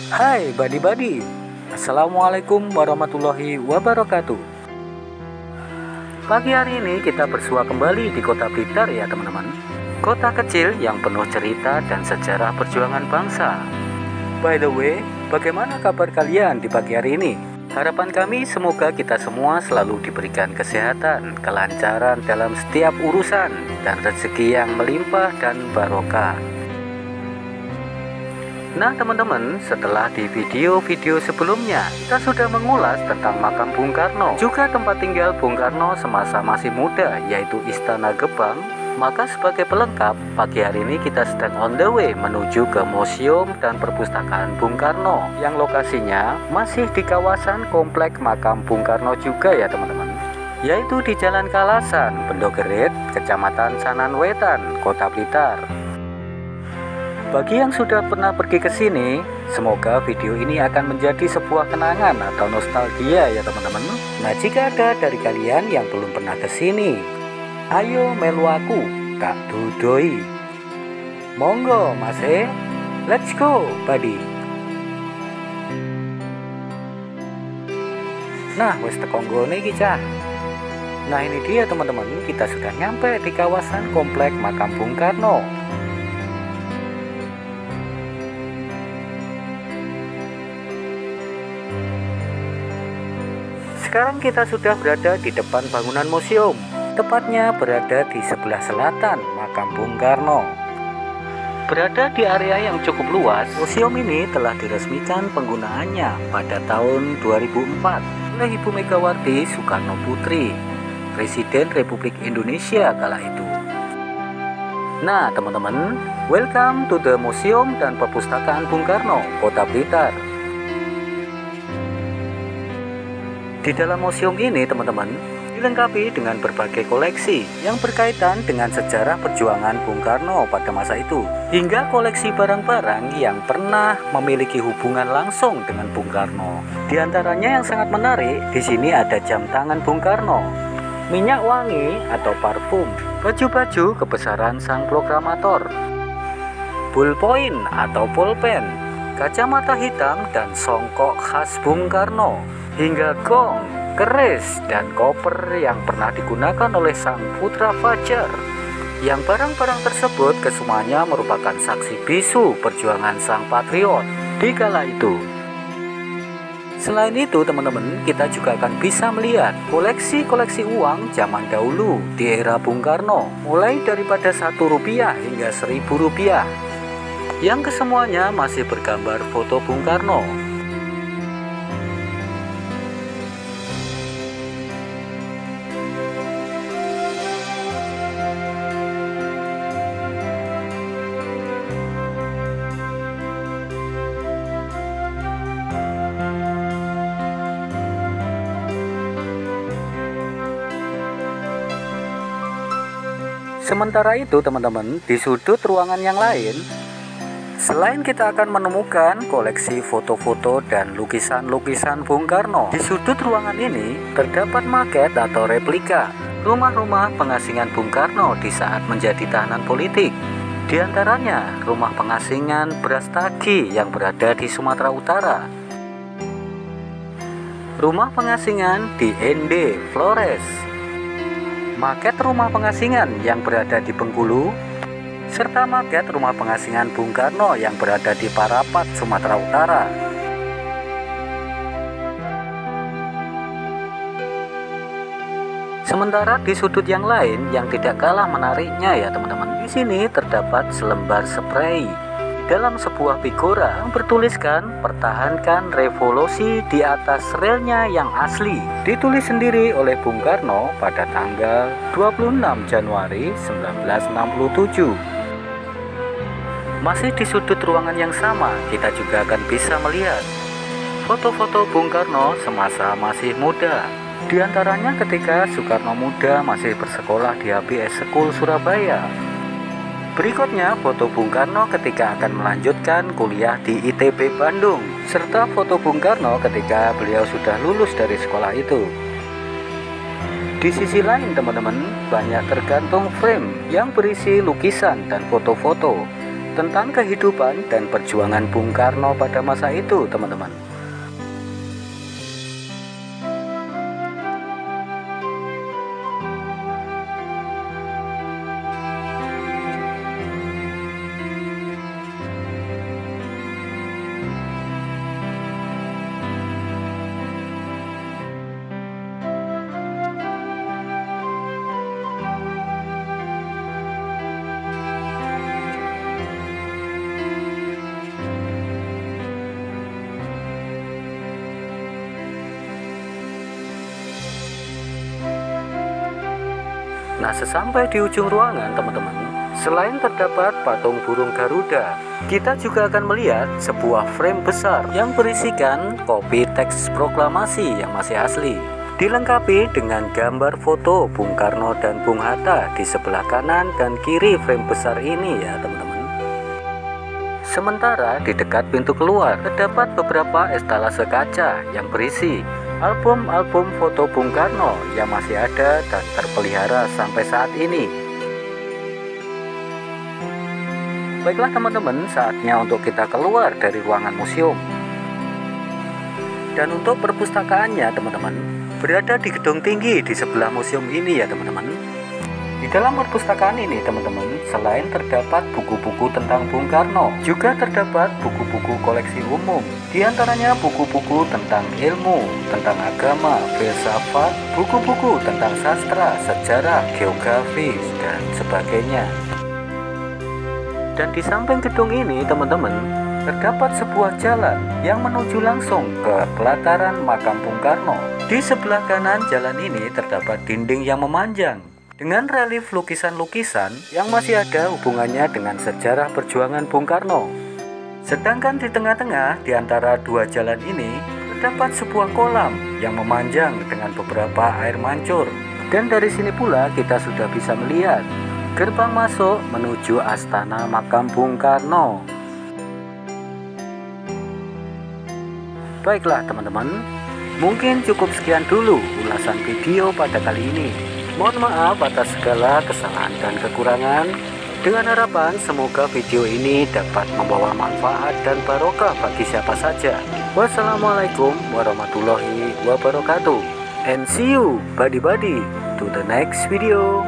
Hai badi-badi, Assalamualaikum warahmatullahi wabarakatuh. Pagi hari ini kita bersua kembali di kota Blitar ya teman-teman. Kota kecil yang penuh cerita dan sejarah perjuangan bangsa. By the way, bagaimana kabar kalian di pagi hari ini? Harapan kami semoga kita semua selalu diberikan kesehatan, kelancaran dalam setiap urusan, dan rezeki yang melimpah dan barokah. Nah teman-teman, setelah di video-video sebelumnya kita sudah mengulas tentang makam Bung Karno, juga tempat tinggal Bung Karno semasa masih muda, yaitu Istana Gebang. Maka sebagai pelengkap, pagi hari ini kita sedang on the way menuju ke Museum dan Perpustakaan Bung Karno, yang lokasinya masih di kawasan Komplek Makam Bung Karno juga ya teman-teman, yaitu di Jalan Kalasan, Pendogerit, Kecamatan Sananwetan, Kota Blitar. Bagi yang sudah pernah pergi ke sini, semoga video ini akan menjadi sebuah kenangan atau nostalgia ya teman-teman. Nah, jika ada dari kalian yang belum pernah ke sini, ayo melu aku, tak dudoi. Monggo Mas let's go buddy. Nah, wis teko nggone iki cah. Nah, ini dia teman-teman, kita sudah nyampe di kawasan Komplek Makam Bung Karno. Sekarang kita sudah berada di depan bangunan museum, tepatnya berada di sebelah selatan makam Bung Karno. Berada di area yang cukup luas, museum ini telah diresmikan penggunaannya pada tahun 2004 oleh Ibu Megawati Soekarno Putri, Presiden Republik Indonesia kala itu. Nah teman-teman, welcome to the Museum dan Perpustakaan Bung Karno, Kota Blitar. Di dalam museum ini teman-teman dilengkapi dengan berbagai koleksi yang berkaitan dengan sejarah perjuangan Bung Karno pada masa itu, hingga koleksi barang-barang yang pernah memiliki hubungan langsung dengan Bung Karno. Di antaranya yang sangat menarik, di sini ada jam tangan Bung Karno, minyak wangi atau parfum, baju-baju kebesaran sang proklamator, ballpoint atau pulpen, kacamata hitam dan songkok khas Bung Karno, hingga gong, keris, dan koper yang pernah digunakan oleh sang putra Fajar. Yang barang-barang tersebut kesemuanya merupakan saksi bisu perjuangan sang patriot di kala itu. Selain itu teman-teman, kita juga akan bisa melihat koleksi-koleksi uang zaman dahulu di era Bung Karno, mulai daripada Rp1 hingga Rp1.000, yang kesemuanya masih bergambar foto Bung Karno. Sementara itu teman-teman, di sudut ruangan yang lain, selain kita akan menemukan koleksi foto-foto dan lukisan-lukisan Bung Karno, di sudut ruangan ini terdapat maket atau replika rumah-rumah pengasingan Bung Karno di saat menjadi tahanan politik. Di antaranya rumah pengasingan Brastagi yang berada di Sumatera Utara, rumah pengasingan di Ende, Flores, maket rumah pengasingan yang berada di Bengkulu, serta maket rumah pengasingan Bung Karno yang berada di Parapat, Sumatera Utara. Sementara di sudut yang lain yang tidak kalah menariknya ya teman-teman, di sini terdapat selembar spray dalam sebuah figura yang bertuliskan "Pertahankan revolusi di atas relnya yang asli", ditulis sendiri oleh Bung Karno pada tanggal 26 Januari 1967. Masih di sudut ruangan yang sama, kita juga akan bisa melihat foto-foto Bung Karno semasa masih muda. Di antaranya ketika Soekarno muda masih bersekolah di HBS School Surabaya. Berikutnya foto Bung Karno ketika akan melanjutkan kuliah di ITB Bandung, serta foto Bung Karno ketika beliau sudah lulus dari sekolah itu. Di sisi lain teman-teman, banyak tergantung frame yang berisi lukisan dan foto-foto tentang kehidupan dan perjuangan Bung Karno pada masa itu, teman-teman. Nah, sesampai di ujung ruangan, teman-teman, selain terdapat patung burung Garuda, kita juga akan melihat sebuah frame besar yang berisikan kopi teks proklamasi yang masih asli, dilengkapi dengan gambar foto Bung Karno dan Bung Hatta di sebelah kanan dan kiri frame besar ini ya, teman-teman. Sementara di dekat pintu keluar terdapat beberapa etalase kaca yang berisi album-album foto Bung Karno yang masih ada dan terpelihara sampai saat ini. Baiklah teman-teman, saatnya untuk kita keluar dari ruangan museum. Dan untuk perpustakaannya, teman-teman, berada di gedung tinggi di sebelah museum ini ya, teman-teman. Di dalam perpustakaan ini, teman-teman, selain terdapat buku-buku tentang Bung Karno, juga terdapat buku-buku koleksi umum. Di antaranya buku-buku tentang ilmu, tentang agama, filsafat, buku-buku tentang sastra, sejarah, geografi, dan sebagainya. Dan di samping gedung ini, teman-teman, terdapat sebuah jalan yang menuju langsung ke pelataran makam Bung Karno. Di sebelah kanan jalan ini terdapat dinding yang memanjang dengan relief lukisan-lukisan yang masih ada hubungannya dengan sejarah perjuangan Bung Karno. Sedangkan di tengah-tengah di antara dua jalan ini terdapat sebuah kolam yang memanjang dengan beberapa air mancur. Dan dari sini pula kita sudah bisa melihat gerbang masuk menuju Astana Makam Bung Karno. Baiklah teman-teman, mungkin cukup sekian dulu ulasan video pada kali ini. Mohon maaf atas segala kesalahan dan kekurangan. Dengan harapan semoga video ini dapat membawa manfaat dan barokah bagi siapa saja. Wassalamualaikum warahmatullahi wabarakatuh. And see you buddy-buddy to the next video.